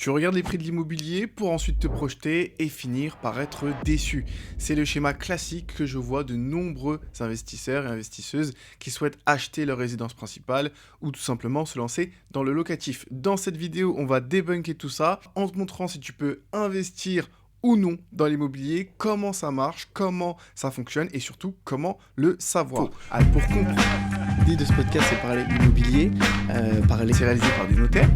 Tu regardes les prix de l'immobilier pour ensuite te projeter et finir par être déçu. C'est le schéma classique que je vois de nombreux investisseurs et investisseuses qui souhaitent acheter leur résidence principale ou tout simplement se lancer dans le locatif. Dans cette vidéo, on va débunker tout ça en te montrant si tu peux investir ou non dans l'immobilier, comment ça marche, comment ça fonctionne et surtout comment le savoir. Pour comprendre, L'idée de ce podcast, c'est parler immobilier, c'est réalisé par des notaires.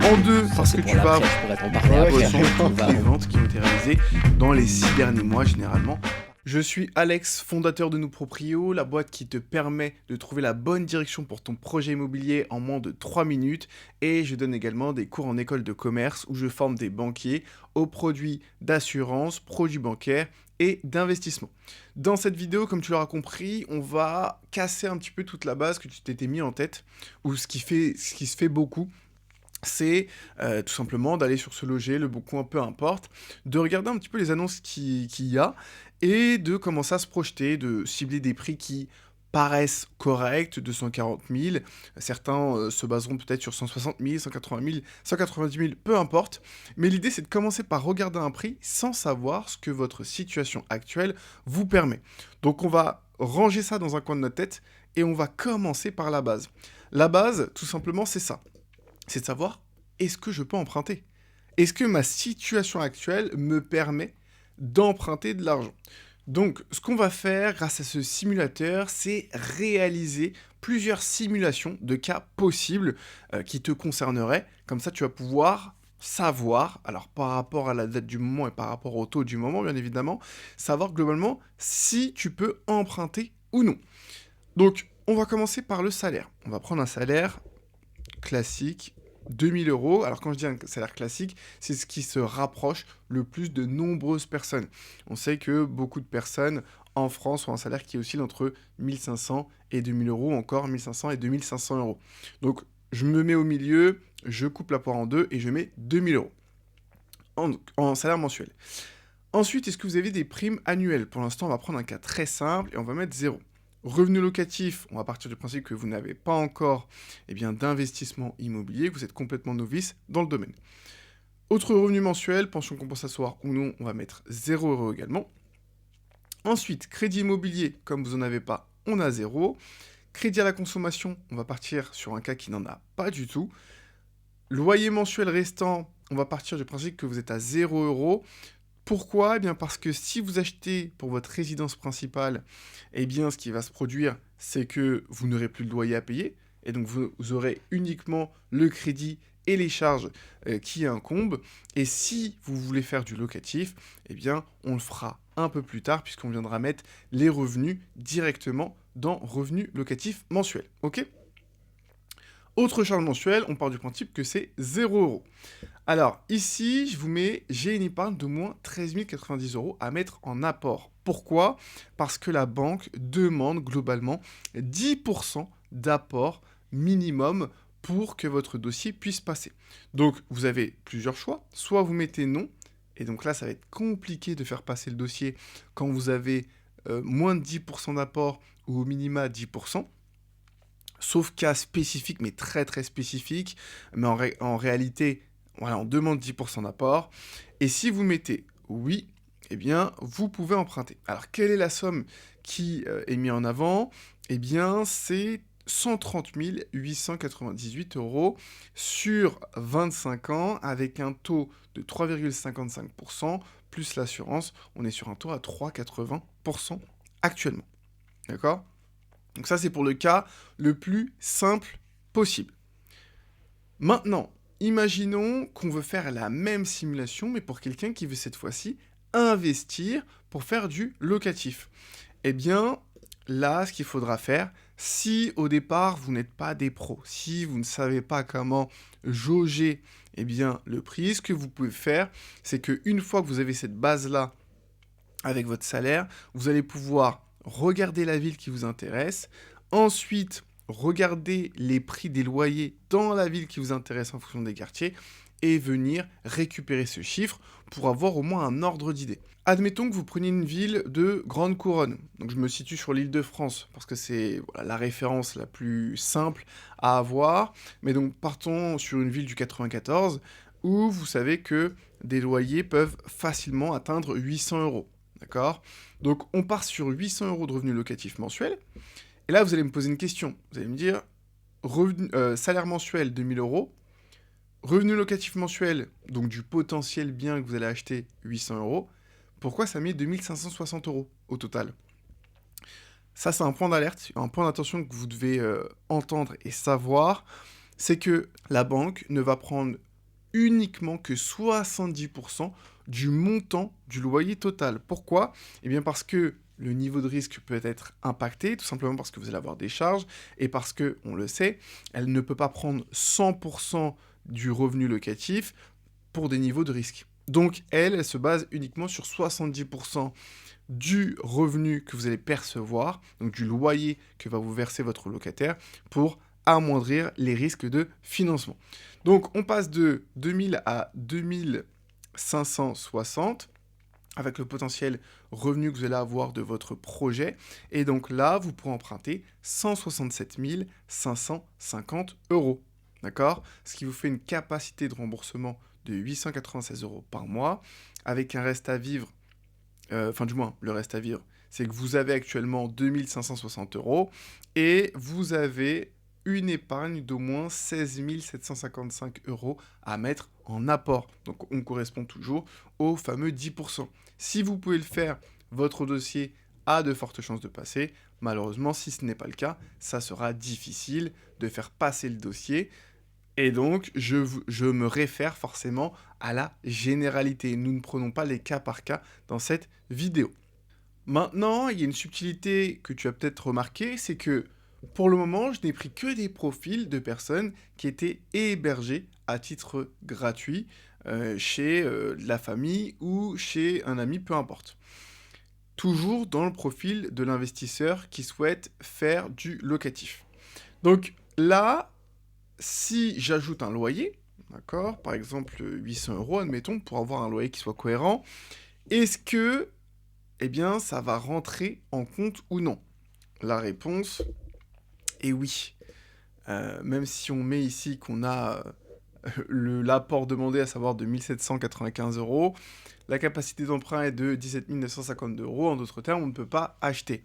En deux, ça, parce c'est que pour tu vas l'après, je pourrais t'en parler avoir après. toutes les ventes qui ont été réalisées dans les 6 derniers mois généralement. Je suis Alex, fondateur de Nous Proprio, la boîte qui te permet de trouver la bonne direction pour ton projet immobilier en moins de 3 minutes. Et je donne également des cours en école de commerce où je forme des banquiers aux produits d'assurance, produits bancaires et d'investissement. Dans cette vidéo, comme tu l'auras compris, on va casser un petit peu toute la base que tu t'étais mis en tête, ou ce qui se fait beaucoup, c'est tout simplement d'aller sur Se Loger, Le Bon Coin, peu importe, de regarder un petit peu les annonces qu'il y a et de commencer à se projeter, de cibler des prix qui paraissent corrects, 240 000. Certains se baseront peut-être sur 160 000, 180 000, 190 000, peu importe. Mais l'idée, c'est de commencer par regarder un prix sans savoir ce que votre situation actuelle vous permet. Donc on va ranger ça dans un coin de notre tête et on va commencer par la base. La base, tout simplement, c'est ça. C'est de savoir, est-ce que je peux emprunter? Est-ce que ma situation actuelle me permet d'emprunter de l'argent? Donc, ce qu'on va faire grâce à ce simulateur, c'est réaliser plusieurs simulations de cas possibles qui te concerneraient. Comme ça, tu vas pouvoir savoir, alors par rapport à la date du moment et par rapport au taux du moment, bien évidemment, savoir globalement si tu peux emprunter ou non. Donc, on va commencer par le salaire. On va prendre un salaire classique, 2000 euros. Alors quand je dis un salaire classique, c'est ce qui se rapproche le plus de nombreuses personnes. On sait que beaucoup de personnes en France ont un salaire qui oscille entre 1500 et 2000 euros, encore 1500 et 2500 euros. Donc je me mets au milieu, je coupe la poire en deux et je mets 2000 euros en salaire mensuel. Ensuite, est-ce que vous avez des primes annuelles? Pour l'instant, on va prendre un cas très simple et on va mettre 0. Revenu locatif, on va partir du principe que vous n'avez pas encore d'investissement immobilier, que vous êtes complètement novice dans le domaine. Autre revenu mensuel, pension compensatoire ou non, on va mettre 0 € également. Ensuite, crédit immobilier, comme vous n'en avez pas, on a 0. Crédit à la consommation, on va partir sur un cas qui n'en a pas du tout. Loyer mensuel restant, on va partir du principe que vous êtes à 0 €. Pourquoi? Eh bien parce que si vous achetez pour votre résidence principale, eh bien ce qui va se produire, c'est que vous n'aurez plus le loyer à payer, et donc vous aurez uniquement le crédit et les charges qui incombent. Et si vous voulez faire du locatif, eh bien on le fera un peu plus tard, puisqu'on viendra mettre les revenus directement dans revenus locatifs mensuels. Ok? Autre charge mensuelle, on part du principe que c'est 0 €. Alors, ici, je vous mets, j'ai une épargne de moins 13 090 € à mettre en apport. Pourquoi? Parce que la banque demande globalement 10% d'apport minimum pour que votre dossier puisse passer. Donc, vous avez plusieurs choix. Soit vous mettez non, et donc là, ça va être compliqué de faire passer le dossier quand vous avez moins de 10% d'apport ou au minima 10%. Sauf cas spécifique, mais très très spécifique. Mais en réalité, voilà, on demande 10% d'apport. Et si vous mettez oui, eh bien, vous pouvez emprunter. Alors, quelle est la somme qui est mise en avant? Eh bien, c'est 130 898 € sur 25 ans avec un taux de 3,55% plus l'assurance. On est sur un taux à 3,80% actuellement. D'accord? Donc ça, c'est pour le cas le plus simple possible. Maintenant, imaginons qu'on veut faire la même simulation, mais pour quelqu'un qui veut cette fois-ci investir pour faire du locatif. Eh bien, là, ce qu'il faudra faire, si au départ, vous n'êtes pas des pros, si vous ne savez pas comment jauger le prix, ce que vous pouvez faire, c'est qu'une fois que vous avez cette base-là avec votre salaire, vous allez pouvoir regarder la ville qui vous intéresse, ensuite regarder les prix des loyers dans la ville qui vous intéresse en fonction des quartiers et venir récupérer ce chiffre pour avoir au moins un ordre d'idée. Admettons que vous preniez une ville de grande couronne, donc je me situe sur l'Île-de-France parce que c'est la référence la plus simple à avoir, mais donc partons sur une ville du 94, où vous savez que des loyers peuvent facilement atteindre 800 euros. D'accord? Donc, on part sur 800 euros de revenus locatifs mensuels. Et là, vous allez me poser une question. Vous allez me dire, salaire mensuel 2000 euros, revenu locatif mensuel, donc du potentiel bien que vous allez acheter 800 euros. Pourquoi ça met 2560 euros au total? Ça, c'est un point d'alerte, un point d'attention que vous devez entendre et savoir. C'est que la banque ne va prendre uniquement que 70% du montant du loyer total. Pourquoi? Eh bien parce que le niveau de risque peut être impacté, tout simplement parce que vous allez avoir des charges, et parce que, on le sait, elle ne peut pas prendre 100% du revenu locatif pour des niveaux de risque. Donc elle se base uniquement sur 70% du revenu que vous allez percevoir, donc du loyer que va vous verser votre locataire, pour amoindrir les risques de financement. Donc on passe de 2000 à 2560 avec le potentiel revenu que vous allez avoir de votre projet. Et donc là, vous pourrez emprunter 167 550 euros. D'accord? Ce qui vous fait une capacité de remboursement de 896 euros par mois, avec un reste à vivre, enfin du moins, le reste à vivre, c'est que vous avez actuellement 2560 euros et vous avez une épargne d'au moins 16 755 euros à mettre en apport. Donc on correspond toujours au fameux 10%. Si vous pouvez le faire, votre dossier a de fortes chances de passer. Malheureusement, si ce n'est pas le cas, ça sera difficile de faire passer le dossier. Et donc, je me réfère forcément à la généralité. Nous ne prenons pas les cas par cas dans cette vidéo. Maintenant, il y a une subtilité que tu as peut-être remarqué, c'est que pour le moment, je n'ai pris que des profils de personnes qui étaient hébergées à titre gratuit chez la famille ou chez un ami, peu importe. Toujours dans le profil de l'investisseur qui souhaite faire du locatif. Donc là, si j'ajoute un loyer, d'accord, par exemple 800 euros, admettons, pour avoir un loyer qui soit cohérent, est-ce que, eh bien, ça va rentrer en compte ou non? La réponse est oui. Même si on met ici qu'on a l'apport demandé, à savoir de 1795 euros, la capacité d'emprunt est de 17 952 euros, en d'autres termes, on ne peut pas acheter.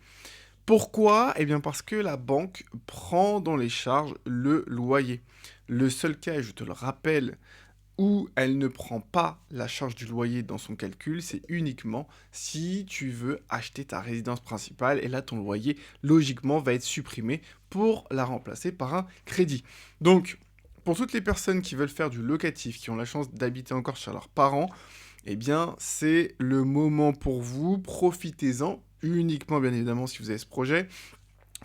Pourquoi? Eh bien parce que la banque prend dans les charges le loyer. Le seul cas, et je te le rappelle, où elle ne prend pas la charge du loyer dans son calcul, c'est uniquement si tu veux acheter ta résidence principale, et là ton loyer, logiquement, va être supprimé pour la remplacer par un crédit. Donc, pour toutes les personnes qui veulent faire du locatif, qui ont la chance d'habiter encore chez leurs parents, eh bien, c'est le moment pour vous, profitez-en, uniquement bien évidemment si vous avez ce projet,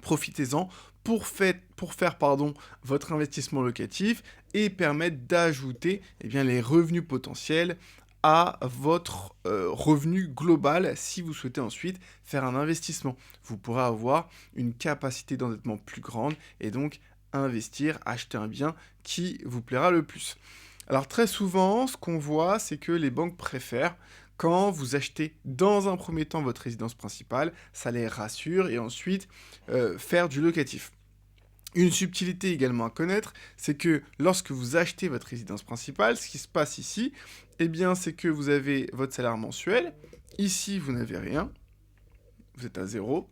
profitez-en pour faire votre investissement locatif et permettre d'ajouter les revenus potentiels à votre revenu global si vous souhaitez ensuite faire un investissement. Vous pourrez avoir une capacité d'endettement plus grande et donc investir, acheter un bien qui vous plaira le plus. Alors très souvent, ce qu'on voit, c'est que les banques préfèrent quand vous achetez dans un premier temps votre résidence principale, ça les rassure, et ensuite faire du locatif. Une subtilité également à connaître, c'est que lorsque vous achetez votre résidence principale, ce qui se passe ici, eh bien, c'est que vous avez votre salaire mensuel. Ici, vous n'avez rien. Vous êtes à zéro.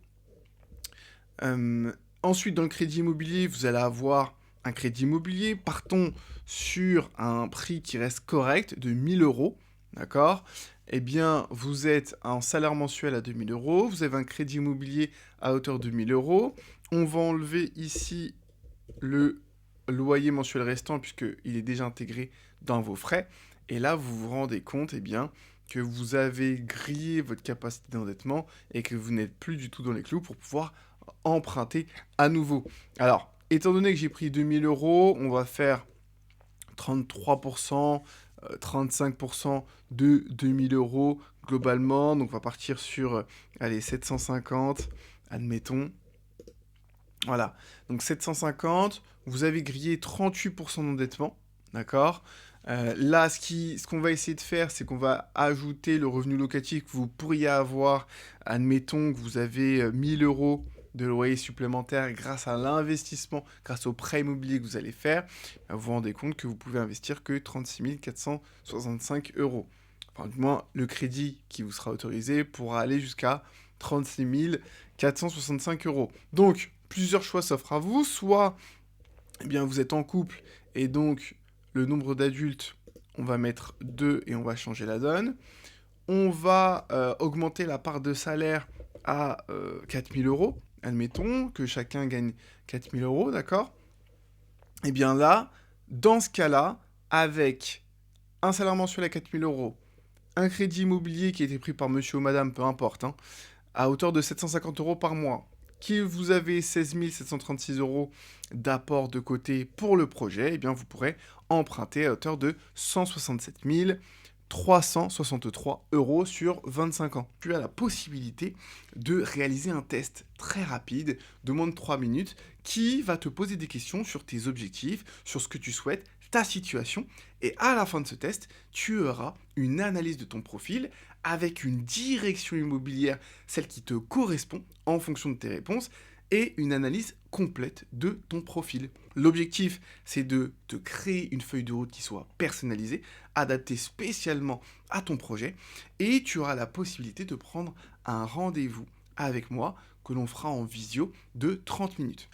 Ensuite, dans le crédit immobilier, vous allez avoir un crédit immobilier. Partons sur un prix qui reste correct de 1000 euros. D'accord? Eh bien, vous êtes en salaire mensuel à 2000 euros. Vous avez un crédit immobilier à hauteur de 1000 euros. On va enlever ici le loyer mensuel restant puisqu'il est déjà intégré dans vos frais. Et là, vous vous rendez compte que vous avez grillé votre capacité d'endettement et que vous n'êtes plus du tout dans les clous pour pouvoir emprunter à nouveau. Alors, étant donné que j'ai pris 2000 euros, on va faire 33%, 35% de 2000 euros globalement. Donc, on va partir sur, 750, admettons. Voilà, donc 750, vous avez grillé 38% d'endettement, d'accord? Là, ce qu'on va essayer de faire, c'est qu'on va ajouter le revenu locatif que vous pourriez avoir. Admettons que vous avez 1000 euros de loyer supplémentaire grâce à l'investissement, grâce au prêt immobilier que vous allez faire, vous vous rendez compte que vous pouvez investir que 36 465 euros. Enfin, du moins, le crédit qui vous sera autorisé pourra aller jusqu'à 36 465 euros. Donc, plusieurs choix s'offrent à vous. Soit, eh bien, vous êtes en couple et donc le nombre d'adultes, on va mettre 2 et on va changer la donne. On va augmenter la part de salaire à 4 000 euros. Admettons que chacun gagne 4 000 euros, d'accord? Eh bien là, dans ce cas-là, avec un salaire mensuel à 4 000 euros, un crédit immobilier qui a été pris par monsieur ou madame, peu importe, hein, à hauteur de 750 euros par mois, que vous avez 16 736 euros d'apport de côté pour le projet, eh bien vous pourrez emprunter à hauteur de 167 363 euros sur 25 ans. Tu as la possibilité de réaliser un test très rapide de moins de 3 minutes qui va te poser des questions sur tes objectifs, sur ce que tu souhaites, ta situation, et à la fin de ce test, tu auras une analyse de ton profil avec une direction immobilière, celle qui te correspond en fonction de tes réponses, et une analyse complète de ton profil. L'objectif, c'est de te créer une feuille de route qui soit personnalisée, adaptée spécialement à ton projet, et tu auras la possibilité de prendre un rendez-vous avec moi que l'on fera en visio de 30 minutes.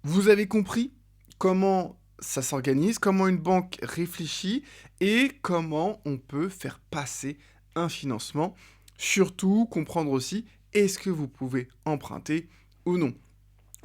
Vous avez compris comment ça s'organise, comment une banque réfléchit et comment on peut faire passer un financement. Surtout, comprendre aussi, est-ce que vous pouvez emprunter ou non.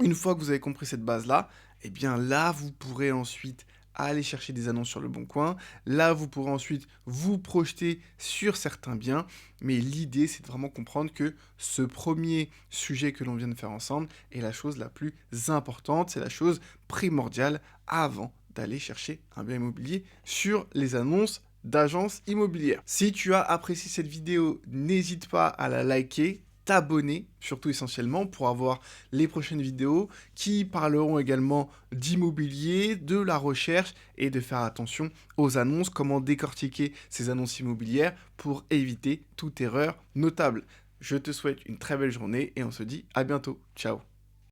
Une fois que vous avez compris cette base-là, eh bien là, vous pourrez ensuite aller chercher des annonces sur le Bon Coin. Là, vous pourrez ensuite vous projeter sur certains biens. Mais l'idée, c'est de vraiment comprendre que ce premier sujet que l'on vient de faire ensemble est la chose la plus importante, c'est la chose primordiale avant d'aller chercher un bien immobilier sur les annonces d'agences immobilières. Si tu as apprécié cette vidéo, n'hésite pas à la liker, t'abonner, surtout essentiellement, pour avoir les prochaines vidéos qui parleront également d'immobilier, de la recherche et de faire attention aux annonces, comment décortiquer ces annonces immobilières pour éviter toute erreur notable. Je te souhaite une très belle journée et on se dit à bientôt. Ciao.